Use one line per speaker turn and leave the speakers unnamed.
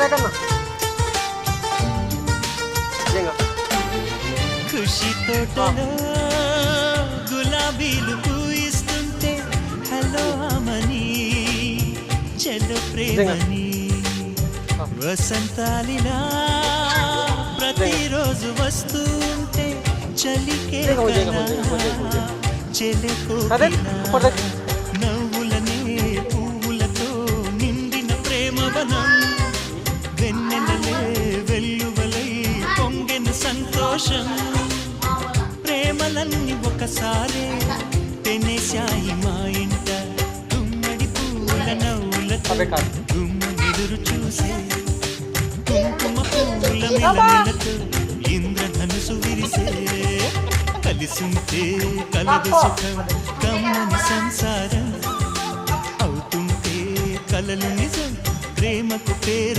కన్నా
ఖుషి తోటలో గులాబీలు పూయిస్తుంటే హలో అమని చెల్లు ప్రేమని వసంతాలిలా ప్రతిరోజు వస్తుంటే చలికే చెలెకో నవ్వులనే పువ్వులతో నిండిన ప్రేమవనం వెన్నెలలే వెల్లువలై పొంగెన సంతోషం ప్రేమలన్నీ ఒకసారే తెనేశాయి మా ఇంట గుమ్మడి పూల నవ్వులతో గుమ్మెదురు చూసే కుంకుమ పూల మిలమిలతో ఇంద్రధనుసు విరిసే కలిసుంటే కలదు సుఖం కమ్మని సంసారం అవుతుంటే కలలు నిజం ప్రేమకు పేర